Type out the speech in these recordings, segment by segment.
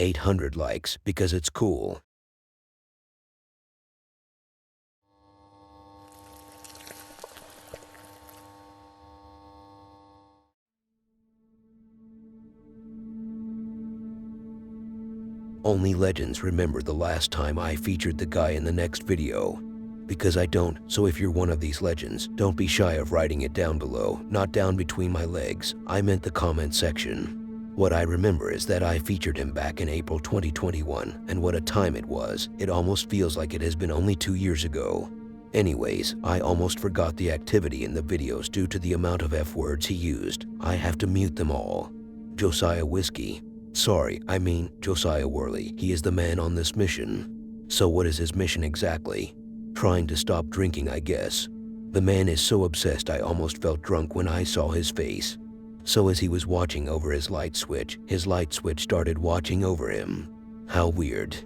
800 likes because it's cool. Only legends remember the last time I featured the guy in the next video. Because I don't, so if you're one of these legends, don't be shy of writing it down below, not down between my legs. I meant the comment section. What I remember is that I featured him back in April 2021, and what a time it was. It almost feels like it has been only 2 years ago. Anyways, I almost forgot the activity in the videos due to the amount of F words he used. I have to mute them all. Josiah Whiskey. Sorry, I mean Josiah Worley. He is the man on this mission. So what is his mission exactly? Trying to stop drinking, I guess. The man is so obsessed I almost felt drunk when I saw his face. So as he was watching over his light switch started watching over him. How weird.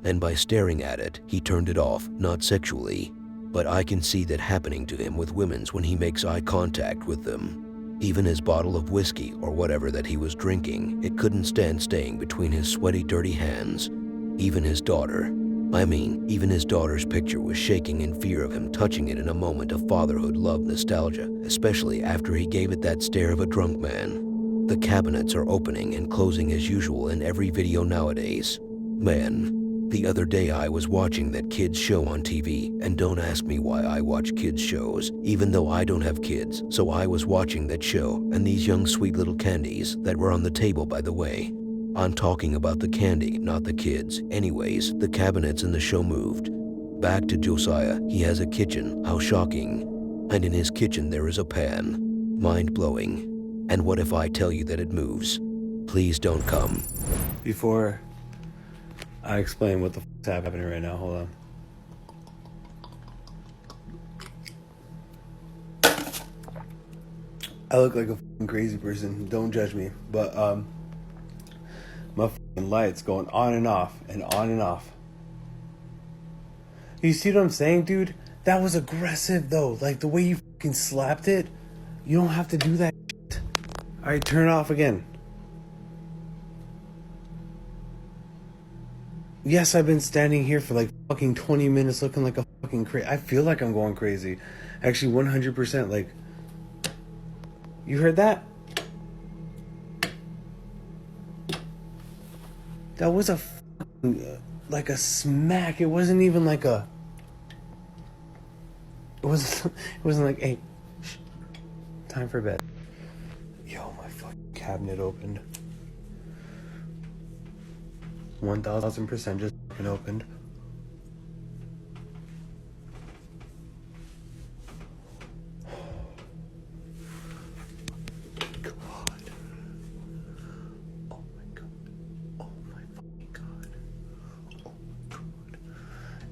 And by staring at it, he turned it off, not sexually. But I can see that happening to him with women's when he makes eye contact with them. Even his bottle of whiskey or whatever that he was drinking, it couldn't stand staying between his sweaty, dirty hands. Even his daughter's picture was shaking in fear of him touching it in a moment of fatherhood love nostalgia, especially after he gave it that stare of a drunk man. The cabinets are opening and closing as usual in every video nowadays. Man, the other day I was watching that kids show on TV, and don't ask me why I watch kids shows, even though I don't have kids, so I was watching that show, and these young sweet little candies that were on the table, by the way. I'm talking about the candy, not the kids. Anyways, the cabinets in the show moved. Back to Josiah, he has a kitchen, how shocking. And in his kitchen there is a pan. Mind-blowing. And what if I tell you that it moves? Please don't come. Before I explain what the f***'s happening right now, hold on. I look like a f***ing crazy person, don't judge me, but my f***ing light's going on and off and on and off. You see what I'm saying, dude? That was aggressive though, like the way you f***ing slapped it. You don't have to do that shit. Alright, turn it off again. Yes, I've been standing here for like fucking 20 minutes looking like a fucking crazy. I feel like I'm going crazy. Actually, 100%. Like, you heard that? That was a fucking, like a smack. It wasn't even like a. It wasn't like, hey, shh, time for bed. Yo, my fucking cabinet opened. 1000% just fucking opened. God. Oh my God. Oh my fucking God. Oh my God.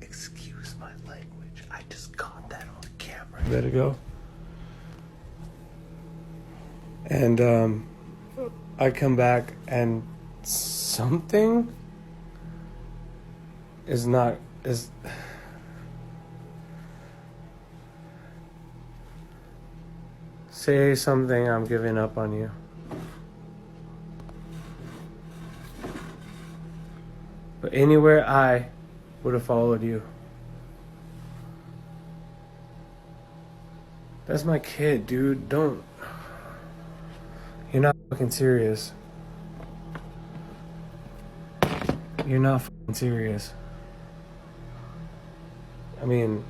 Excuse my language. I just got that on camera. Let it go. And I come back and something is say something, I'm giving up on you. But anywhere I would have followed you. That's my kid, dude. Don't. You're not fucking serious. You're not fucking serious. I mean,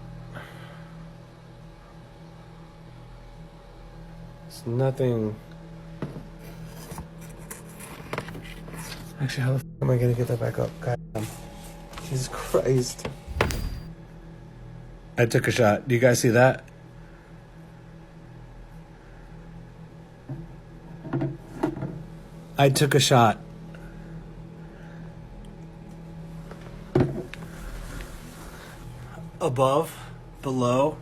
it's nothing. Actually, how the fuck am I gonna get that back up? God damn. Jesus Christ. I took a shot. Do you guys see that? I took a shot. Above, below,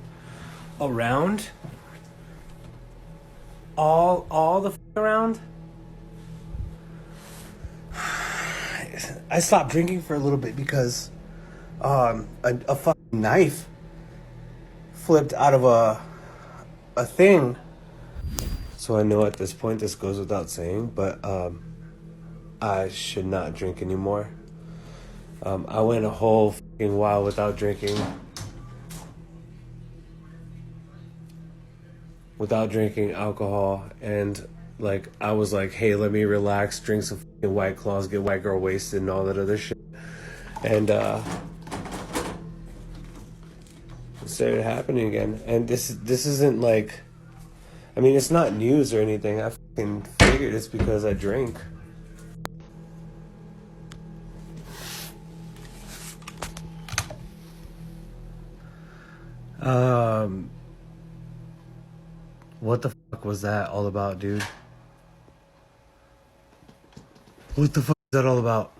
around, all the around. I stopped drinking for a little bit because a fucking knife flipped out of a thing. So I know at this point this goes without saying, but I should not drink anymore. I went a whole fucking while without drinking. Without drinking alcohol, and like I was like, hey, let me relax, drink some fucking White Claws, get white girl wasted and all that other shit. And it started happening again. And this isn't like, I mean, it's not news or anything. I fucking figured it's because I drink. What the fuck was that all about, dude? What the fuck is that all about?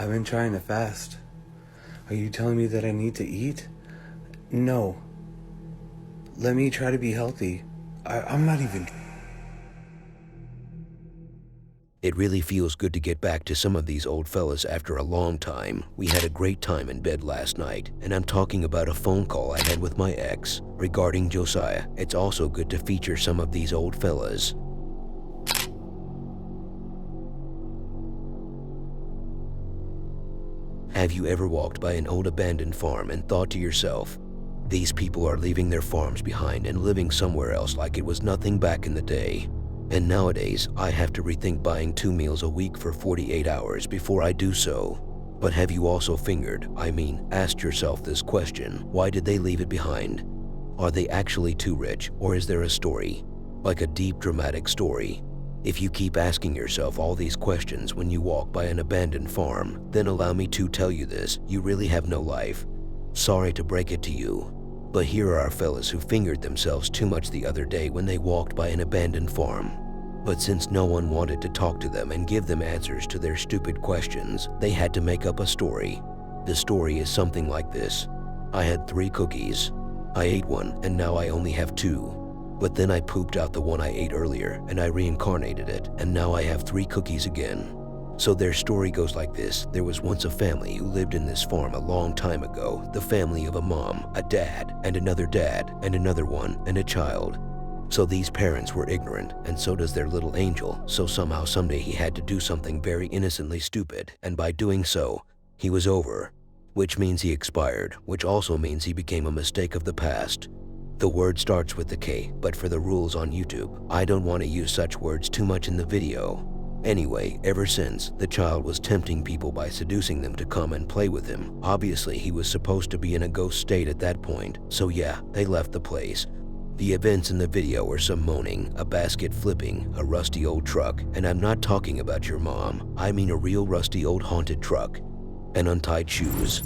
I've been trying to fast. Are you telling me that I need to eat? No. Let me try to be healthy. I'm not even... It really feels good to get back to some of these old fellas after a long time. We had a great time in bed last night, and I'm talking about a phone call I had with my ex regarding Josiah. It's also good to feature some of these old fellas. Have you ever walked by an old abandoned farm and thought to yourself, these people are leaving their farms behind and living somewhere else like it was nothing back in the day? And nowadays, I have to rethink buying 2 meals a week for 48 hours before I do so. But have you also asked yourself this question, why did they leave it behind? Are they actually too rich, or is there a story? Like a deep, dramatic story? If you keep asking yourself all these questions when you walk by an abandoned farm, then allow me to tell you this, you really have no life. Sorry to break it to you, but here are fellas who fingered themselves too much the other day when they walked by an abandoned farm. But since no one wanted to talk to them and give them answers to their stupid questions, they had to make up a story. The story is something like this. I had 3 cookies. I ate one and now I only have 2. But then I pooped out the one I ate earlier and I reincarnated it, and now I have 3 cookies again. So their story goes like this. There was once a family who lived in this farm a long time ago. The family of a mom, a dad, and another one, and a child. So these parents were ignorant, and so does their little angel. So somehow someday he had to do something very innocently stupid, and by doing so, he was over. Which means he expired, which also means he became a mistake of the past. The word starts with the K, but for the rules on YouTube, I don't want to use such words too much in the video. Anyway, ever since, the child was tempting people by seducing them to come and play with him. Obviously, he was supposed to be in a ghost state at that point, so yeah, they left the place. The events in the video were some moaning, a basket flipping, a rusty old truck, and I'm not talking about your mom, I mean a real rusty old haunted truck, and untied shoes.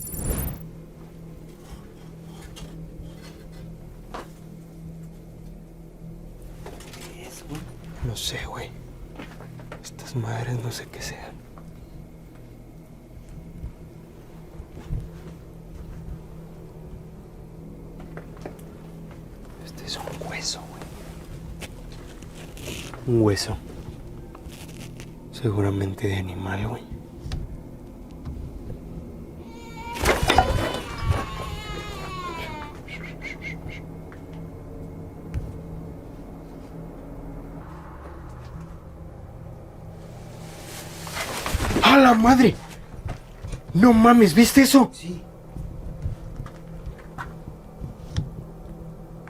No sé, güey. Estas madres no sé qué sean. Este es un hueso, güey. Un hueso. Seguramente de animal, güey. ¡A la madre! No mames, ¿viste eso? Sí.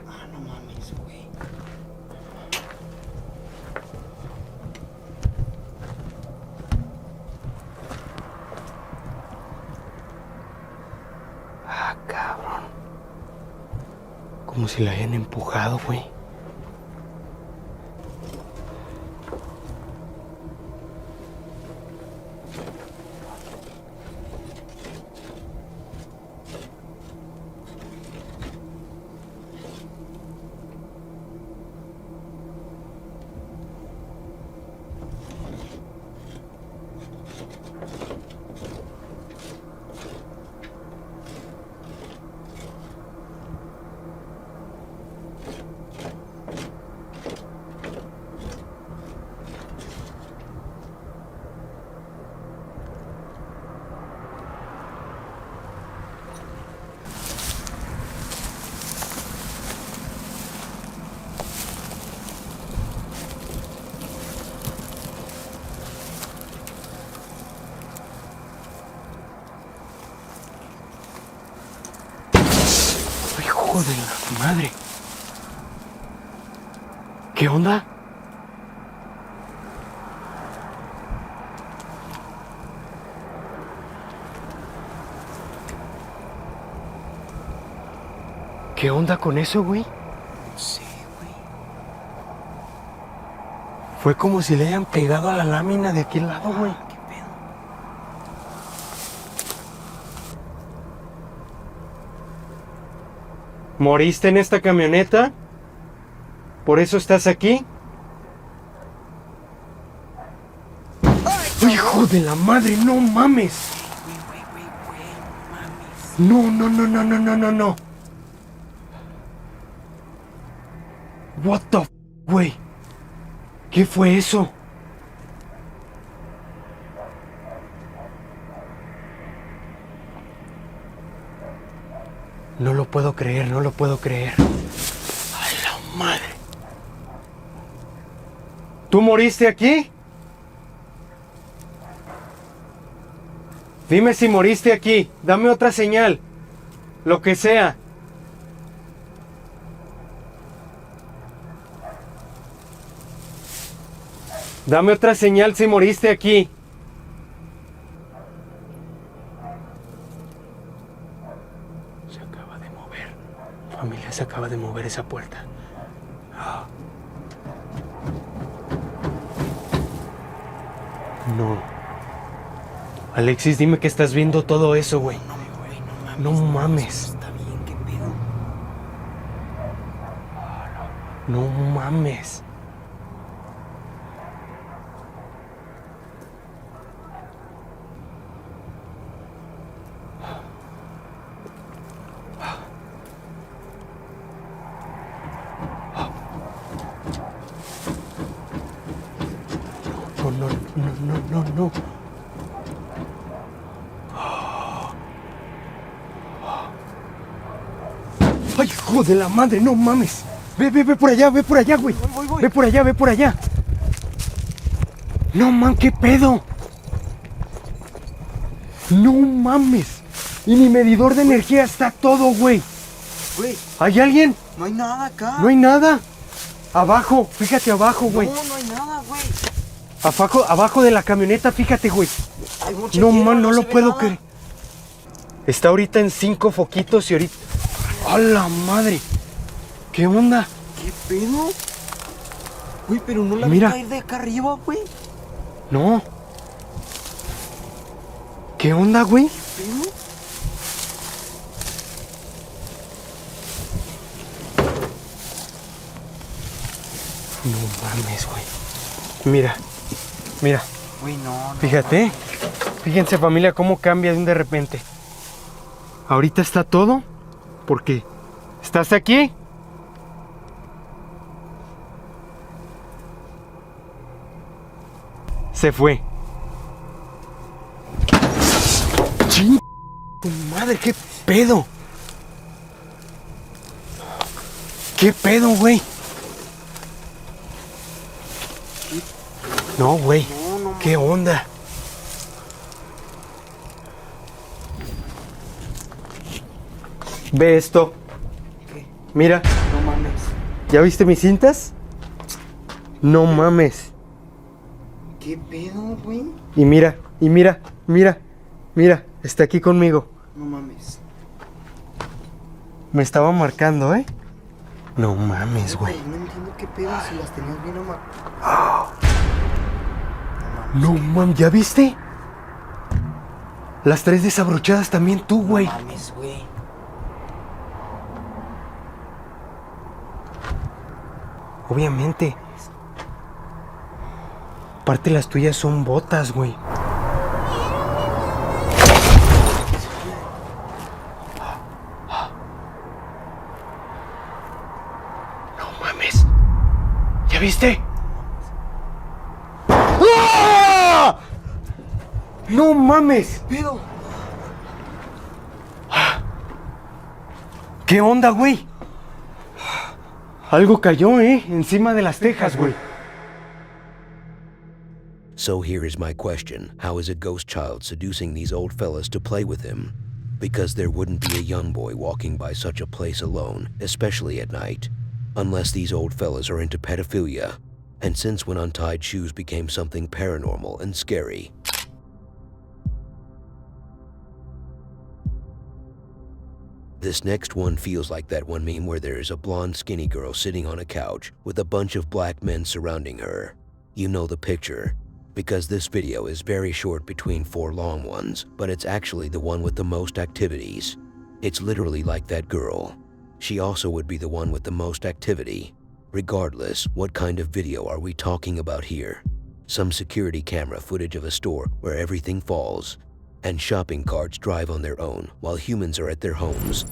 Ah, no mames, güey. Ah, cabrón. Como si la hayan empujado, güey. Hijo de la madre. ¿Qué onda? ¿Qué onda con eso, güey? No sé, güey. Fue como si le hayan pegado a la lámina de aquel lado, güey. ¿Qué pedo? ¿Moriste en esta camioneta? ¿Por eso estás aquí? ¡Hijo de la madre! ¡No mames! Güey, mames. No. What the f, güey. ¿Qué fue eso? No lo puedo creer. ¡Ay, la madre! ¿Tú moriste aquí? Dime si moriste aquí. Dame otra señal. Lo que sea. Dame otra señal si moriste aquí. Se acaba de mover. Familia, se acaba de mover esa puerta. No. Alexis, dime que estás viendo todo eso, güey. No, güey, no mames. No mames. Está bien, ¿qué pedo? No mames. No. ¡Ay, hijo de la madre! ¡No mames! Ve por allá, güey. Voy. Ve por allá. No mames, ¿qué pedo? No mames. Y mi medidor de energía está todo, güey. Güey, ¿Hay alguien? no hay nada acá. No hay nada. Abajo, fíjate abajo, güey. No hay nada, güey. Abajo de la camioneta, fíjate, güey. Hay mucha No, tierra, man, no se lo ve puedo nada. creer. Está ahorita en 5 foquitos y ahorita... ¡A la madre! ¿Qué onda? ¿Qué pedo? Güey, pero no la Mira. vi caer de acá arriba, güey. No. ¿Qué onda, güey? ¿Pedo? No mames, güey. Mira. Güey, no. Fíjate. Fíjense, familia, cómo cambia de un de repente. Ahorita está todo. Porque estás aquí. Se fue. ¡Ching! ¡Tu madre! ¿Qué pedo? ¿Qué pedo, güey? No, güey. No, ¿Qué onda? Ve esto. ¿Qué? Mira, No mames. ¿ya viste mis cintas? No mames. ¿Qué pedo, güey? Y mira, está aquí conmigo. No mames. Me estaba marcando, ¿eh? No mames, güey. No entiendo qué pedo si las tenías bien No mames, ¿ya viste? Las 3 desabrochadas también tú, güey. No mames, güey. Obviamente. Aparte las tuyas son botas, güey. No mames. ¿Ya viste? ¡Ah! No mames. Pedo. ¿Qué onda, güey? Algo cayó, encima de las tejas, güey. So here is my question. How is a ghost child seducing these old fellas to play with him? because there wouldn't be a young boy walking by such a place alone, especially at night, unless these old fellas are into pedophilia, and since when untied shoes became something paranormal and scary. This next one feels like that one meme where there is a blonde skinny girl sitting on a couch with a bunch of black men surrounding her. You know the picture, because this video is very short between 4 long ones, but it's actually the one with the most activities. It's literally like that girl. She also would be the one with the most activity. Regardless, what kind of video are we talking about here? Some security camera footage of a store where everything falls, and shopping carts drive on their own while humans are at their homes.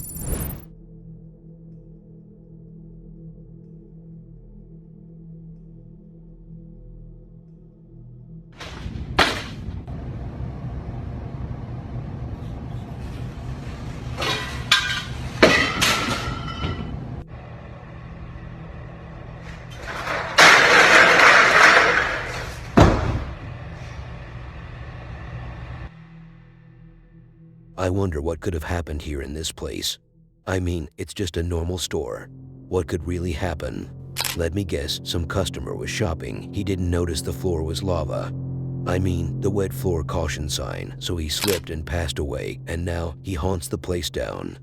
I wonder what could have happened here in this place. I mean, it's just a normal store. What could really happen? Let me guess, some customer was shopping. He didn't notice the floor was lava. I mean, the wet floor caution sign, so he slipped and passed away, and now he haunts the place down.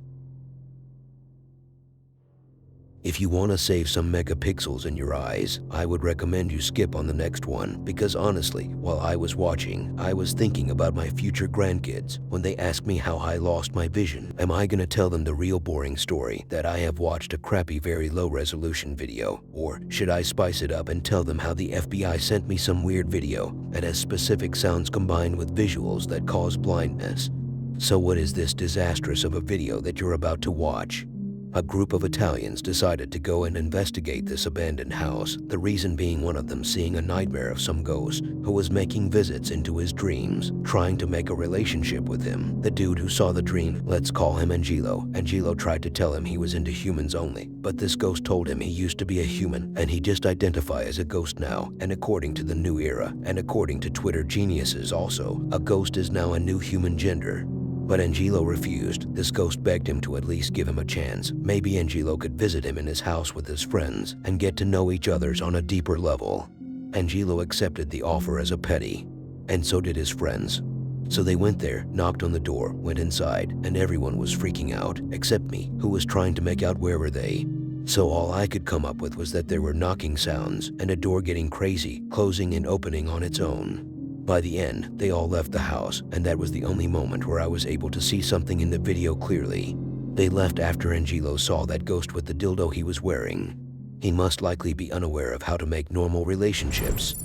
If you want to save some megapixels in your eyes, I would recommend you skip on the next one, because honestly, while I was watching, I was thinking about my future grandkids when they ask me how I lost my vision. Am I gonna tell them the real boring story that I have watched a crappy very low resolution video, or should I spice it up and tell them how the FBI sent me some weird video that has specific sounds combined with visuals that cause blindness? So what is this disastrous of a video that you're about to watch? A group of Italians decided to go and investigate this abandoned house, the reason being one of them seeing a nightmare of some ghost who was making visits into his dreams, trying to make a relationship with him. The dude who saw the dream, let's call him Angelo. Angelo tried to tell him he was into humans only, but this ghost told him he used to be a human and he just identify as a ghost now. And according to the new era, and according to Twitter geniuses also, a ghost is now a new human gender. But Angelo refused. This ghost begged him to at least give him a chance. Maybe Angelo could visit him in his house with his friends and get to know each other on a deeper level. Angelo accepted the offer as a petty, and so did his friends. So they went there, knocked on the door, went inside, and everyone was freaking out, except me, who was trying to make out where were they. So all I could come up with was that there were knocking sounds and a door getting crazy, closing and opening on its own. By the end, they all left the house, and that was the only moment where I was able to see something in the video clearly. They left after Angelo saw that ghost with the dildo he was wearing. He must likely be unaware of how to make normal relationships.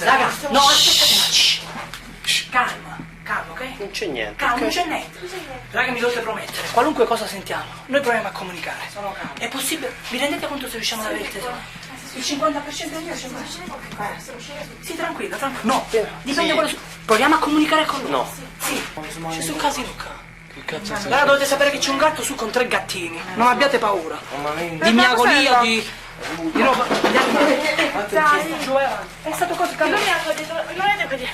Raga, no, aspetta. Calma, calma, ok? Non c'è niente. Calma, non c'è niente. Raga, mi dovete promettere, qualunque cosa sentiamo, noi proviamo a comunicare. È possibile? Vi rendete conto se riusciamo ad avere il tesoro? Il 50% io, il 50%. Sì, tranquilla, tranquilla. No, dipende quello su. Proviamo a comunicare con lui. No. Sì, c'è sul casino qua. Raga, dovete sapere che c'è un gatto su con 3 gattini. Non abbiate paura. Di miagolia, di roba. Dai, È stato così, non cammina. non è così.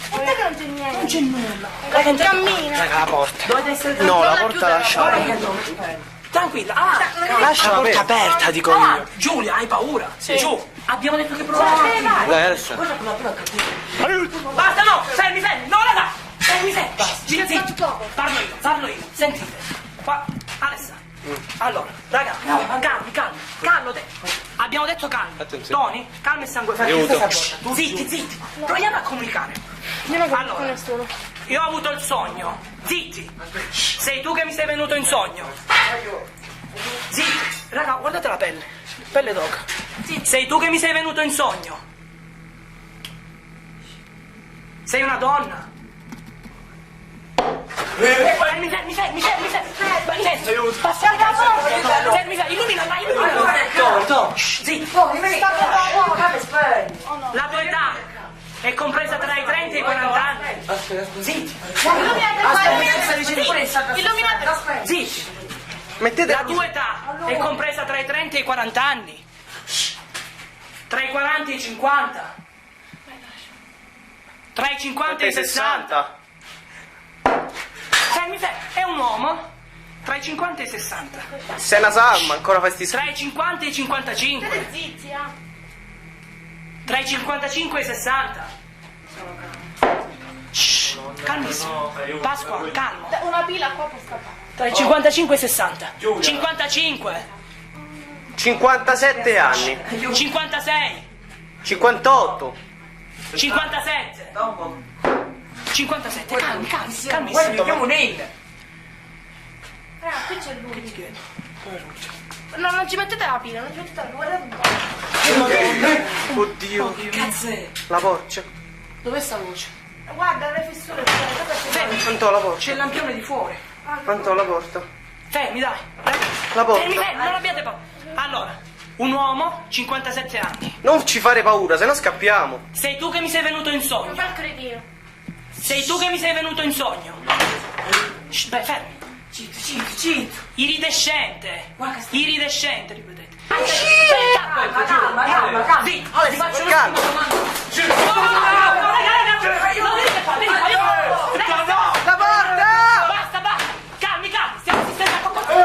Guarda che non c'è niente. Non c'è nulla. Raga, Cammina. Raga, la porta. dovete essere No, la la porta chiuderò. lasciala. tranquilla. Lascia la porta aperta, dico io. Giulia, hai paura? Sì. Giù. Abbiamo detto che proviamo. Dai, adesso. Cosa proviamo a capire? Basta, no, fermi, no, raga. Fermi. Zitti. Parlo io. Sentite. Qua, Alessa. Allora, raga, calmo te. Abbiamo detto calmo. Attenzione. Tony, calmo e sangue Aiuto. freddo. Zitti. Proviamo a comunicare. Io non Allora. con nessuno. Io ho avuto il sogno. Zitti. Sei tu che mi sei venuto in sogno. Zitti. Raga, guardate la pelle. Pelle d'oca. Zitti. Sei tu che mi sei venuto in sogno. Sei una donna. Fermi. Passiamo da porta. Fermi, illuminala. Zitti. La tua età è compresa tra i 30 e i 40 anni. Zitti. Illuminate. Zitti. Mettete La tua età è compresa tra i 30 e i 40 anni. Tra i 40 e i 50. Tra i 50 e i 60. Fermi. È un uomo tra i 50 e i 60. Sei una salma, ancora fai sti Tra i 50 e i 55. State zitti, Tra i 55 e i 60. Shh, calmissimo. Pasqua, calmo. Una pila qua può scappare. Tra i 55 e i 60. 55. 57 anni. 56. 58. 57. 57. Calmissimo. Qui c'è lui. No, non ci mettete la pila, non ci mettete la pila. Guardate un po'. Oddio. Cazzo. La porcia. Dov'è sta luce? Guarda le fessure. Fermi. Quanto la porta? C'è il lampione di fuori. Quanto la porta? Fermi, dai. La porta. Fermi, non abbiate paura. Allora, un uomo, 57 anni. Non ci fare paura, se no scappiamo. Sei tu che mi sei venuto in Non sogno. fa il cretino. Sei tu che mi sei venuto in sogno. Shh, beh, fermi. Zitto. Iridescente. Iridescente, ripetete. Calma. Sì, allora ti faccio Calma. La porta! Basta. Calmi. Stiamo sistemando qualcosa.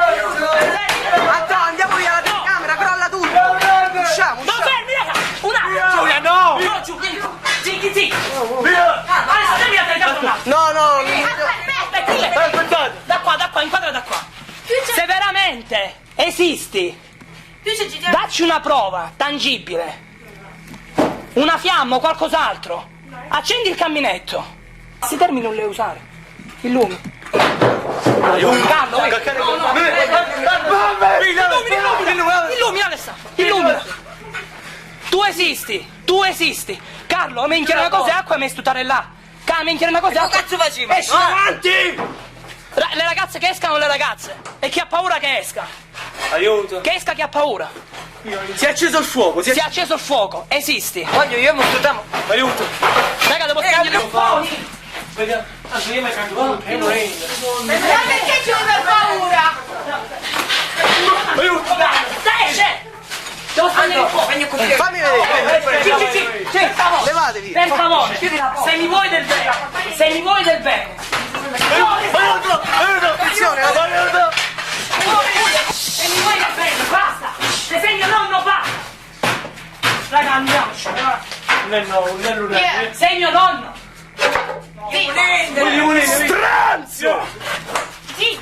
Antonio, andiamo via la telecamera, crolla tutto. Usciamo. No, fermi, raga. Un attimo. Giulia, no. No, giù, vieni qua. Zitti. Adesso dammi la telecamera un attimo. No. Da qua, inquadra da qua. Se veramente esisti, Più c'è Gigi. dacci una prova tangibile. Una fiamma o qualcos'altro. Accendi il camminetto. Si termini non le usare. Illumi. Carlo, illumina Alessandro. Illumina. Tu esisti. Carlo, mi chiede una cosa e acqua e mi stutare là. Mi chiede una cosa e acqua. Cazzo facevi? Esci avanti! Le ragazze che escano, le ragazze. E chi ha paura che esca. Aiuto. Che esca chi ha paura. Si è acceso il fuoco. Si è acceso il fuoco. Esisti. Voglio, io mi stutiamo. Aiuto. Raga, devo spegnere il fuoco. Ma perché ci ho paura? Aiuto. Dai, esce! Devo spegnere il fuoco. Fammi vedere. Sì, per favore. Levatevi. Per favore. Se mi vuoi del bene. Aiuto. Attenzione. Aiuto. Se mi vuoi del bene, basta. Se sei mio nonno, basta. Raga, andiamoci. Sei mio nonno. Stranzio. Sì.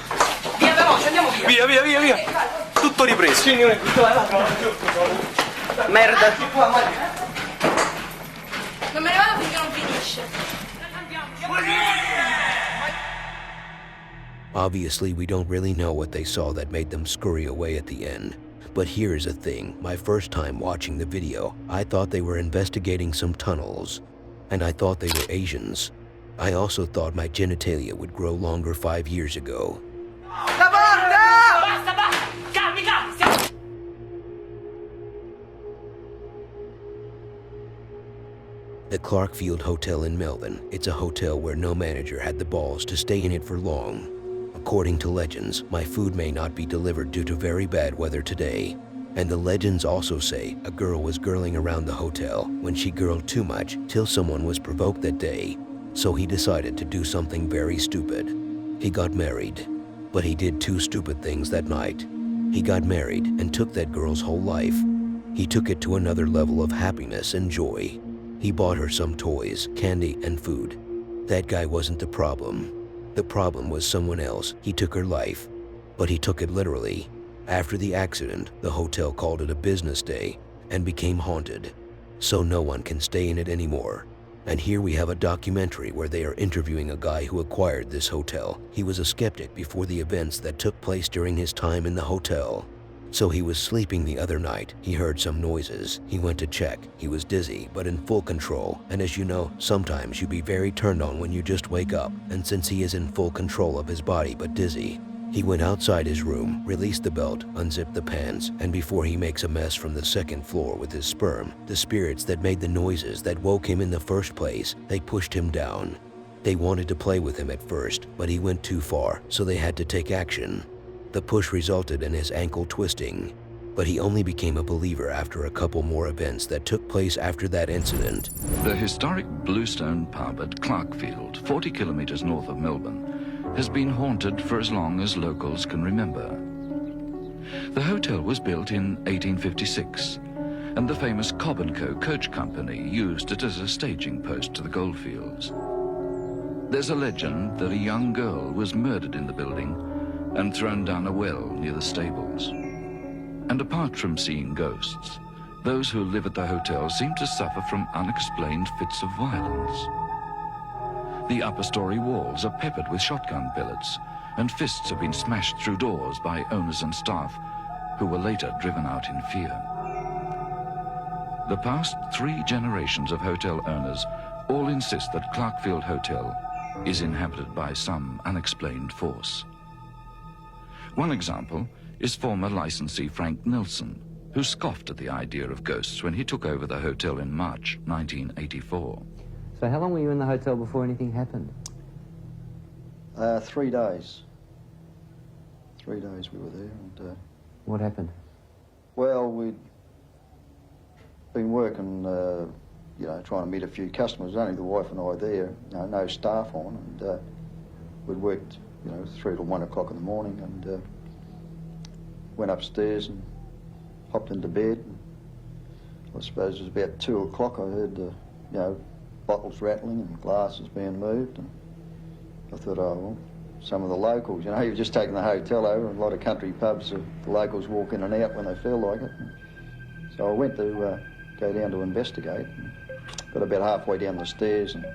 Via veloce, andiamo via. Via. Tutto ripreso. Merda. Non me ne vado finché non finisce. Obviously, we don't really know what they saw that made them scurry away at the end. But here's the thing, my first time watching the video, I thought they were investigating some tunnels. And I thought they were Asians. I also thought my genitalia would grow longer 5 years ago. La porta! Basta. Calmi. Stiamo... The Clarkfield Hotel in Melbourne. It's a hotel where no manager had the balls to stay in it for long. According to legends, my food may not be delivered due to very bad weather today. And the legends also say a girl was girling around the hotel when she girled too much till someone was provoked that day. So he decided to do something very stupid. He got married. But he did 2 stupid things that night. He got married and took that girl's whole life. He took it to another level of happiness and joy. He bought her some toys, candy, and food. That guy wasn't the problem. The problem was someone else. He took her life. But he took it literally. After the accident, the hotel called it a business day and became haunted. So no one can stay in it anymore. And here we have a documentary where they are interviewing a guy who acquired this hotel. He was a skeptic before the events that took place during his time in the hotel. So he was sleeping the other night. He heard some noises. He went to check. He was dizzy, but in full control. And as you know, sometimes you be very turned on when you just wake up. And since he is in full control of his body but dizzy, he went outside his room, released the belt, unzipped the pants, and before he makes a mess from the 2nd floor with his sperm, the spirits that made the noises that woke him in the first place, they pushed him down. They wanted to play with him at first, but he went too far, so they had to take action. The push resulted in his ankle twisting, but he only became a believer after a couple more events that took place after that incident. The historic Bluestone pub at Clarkfield, 40 kilometers north of Melbourne, has been haunted for as long as locals can remember. The hotel was built in 1856, and the famous Cobb & Co. coach company used it as a staging post to the goldfields. There's a legend that a young girl was murdered in the building and thrown down a well near the stables. And apart from seeing ghosts, those who live at the hotel seem to suffer from unexplained fits of violence. The upper story walls are peppered with shotgun pellets, and fists have been smashed through doors by owners and staff who were later driven out in fear. The past 3 generations of hotel owners all insist that Clarkfield Hotel is inhabited by some unexplained force. One example is former licensee Frank Nelson, who scoffed at the idea of ghosts when he took over the hotel in March 1984. So how long were you in the hotel before anything happened? 3 days. 3 days we were there. And, what happened? well, we'd been working, you know, trying to meet a few customers. Only the wife and I there, you know, no staff on, and we'd worked, you know, 3 till 1 o'clock in the morning, and went upstairs and hopped into bed. And I suppose it was about 2 o'clock. I heard, you know, bottles rattling and glasses being moved, and I thought, oh, well, some of the locals, you know, you've just taken the hotel over, and a lot of country pubs, the locals walk in and out when they feel like it. And so I went to go down to investigate, and got about halfway down the stairs and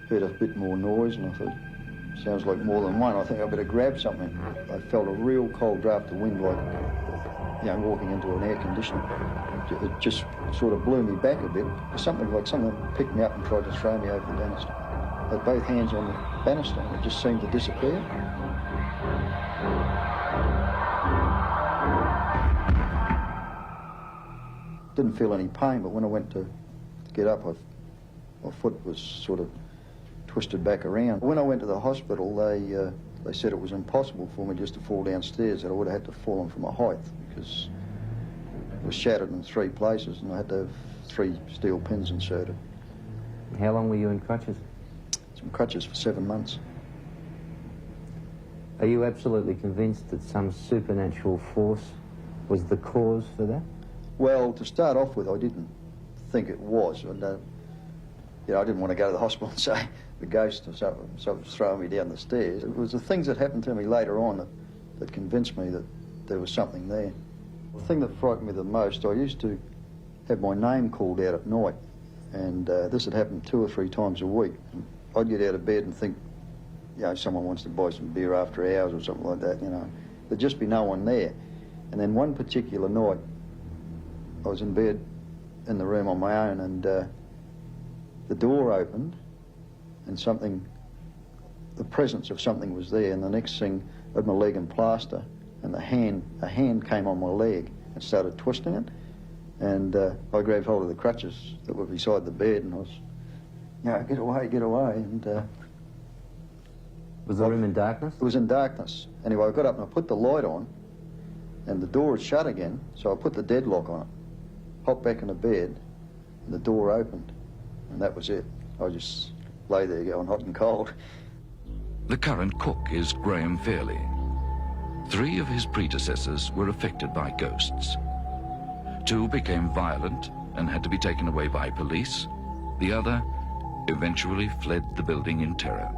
heard a bit more noise, and I thought, sounds like more than one. I think I better grab something. I felt a real cold draft of wind, like, you know, walking into an air conditioner. It just sort of blew me back a bit. Something like someone picked me up and tried to throw me over the banister. I had both hands on the banister, and it just seemed to disappear. Didn't feel any pain, but when I went to get up, my foot was sort of twisted back around. When I went to the hospital, they said it was impossible for me just to fall downstairs, that I would have had to fall from a height, because it was shattered in 3 places, and I had to have 3 steel pins inserted. How long were you in crutches? Some crutches for 7 months. Are you absolutely convinced that some supernatural force was the cause for that? Well, to start off with, I didn't think it was. And, you know, I didn't want to go to the hospital and say the ghost or something was throwing me down the stairs. It was the things that happened to me later on that convinced me that there was something there. The thing that frightened me the most, I used to have my name called out at night, and this had happened 2 or 3 times a week. And I'd get out of bed and think, you know, someone wants to buy some beer after hours or something like that, you know. There'd just be no one there. And then one particular night, I was in bed in the room on my own, and the door opened, and the presence of something was there, and the next thing, I had my leg in plaster, and a hand came on my leg and started twisting it, and I grabbed hold of the crutches that were beside the bed, and I was, you know, get away, and... was the room in darkness? It was in darkness. Anyway, I got up and I put the light on, and the door had shut again, so I put the deadlock on it, hopped back into bed, and the door opened, and that was it. I just lay there going hot and cold. The current cook is Graham Fairley. 3 of his predecessors were affected by ghosts. 2 became violent and had to be taken away by police. The other eventually fled the building in terror.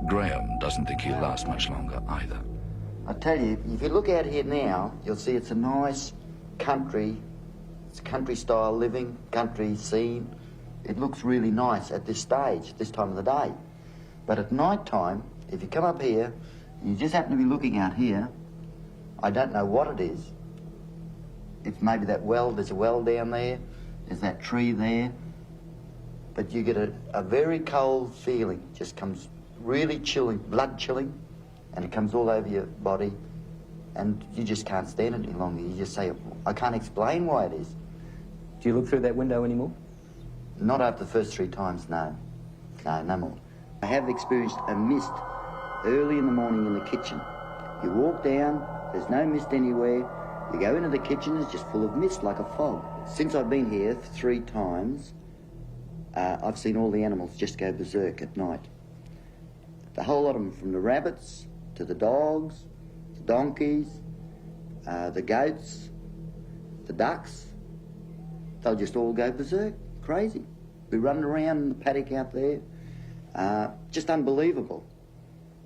Graham doesn't think he'll last much longer either. I tell you, if you look out here now, you'll see it's a nice country style living, country scene. It looks really nice at this stage, this time of the day. But at night time, if you come up here, you just happen to be looking out here, I don't know what it is. It's maybe that well, there's a well down there, there's that tree there, but you get a very cold feeling, just comes really chilling, blood chilling, and it comes all over your body, and you just can't stand it any longer. You just say, I can't explain why it is. Do you look through that window anymore? Not after the first 3 times, no. No, no more. I have experienced a mist early in the morning in the kitchen. You walk down, there's no mist anywhere. You go into the kitchen, it's just full of mist, like a fog. Since I've been here 3 times, I've seen all the animals just go berserk at night. The whole lot of them, from the rabbits to the dogs, the donkeys, the goats, the ducks, they'll just all go berserk, crazy. We run around in the paddock out there, just unbelievable.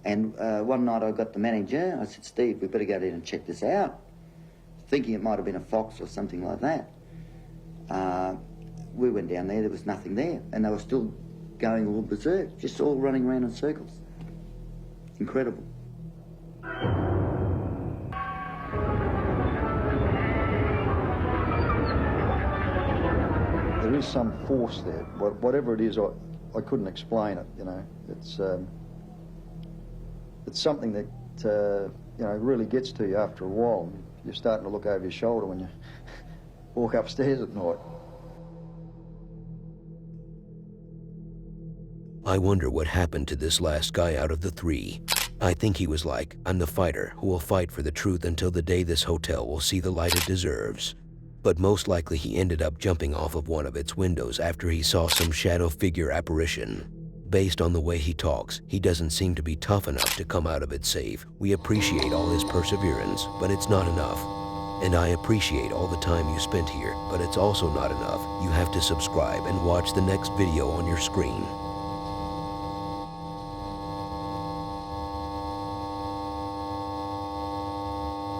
And one night I got the manager, I said, Steve, we better go down and check this out, thinking it might have been a fox or something like that. We went down there was nothing there, and they were still going all berserk, just all running around in circles. Incredible. There is some force there. Whatever it is, I couldn't explain it, you know. It's something that, you know, really gets to you after a while. You're starting to look over your shoulder when you walk upstairs at night. I wonder what happened to this last guy out of the 3. I think he was like, I'm the fighter who will fight for the truth until the day this hotel will see the light it deserves. But most likely he ended up jumping off of one of its windows after he saw some shadow figure apparition. Based on the way he talks, he doesn't seem to be tough enough to come out of it safe. We appreciate all his perseverance, but it's not enough. And I appreciate all the time you spent here, but it's also not enough. You have to subscribe and watch the next video on your screen.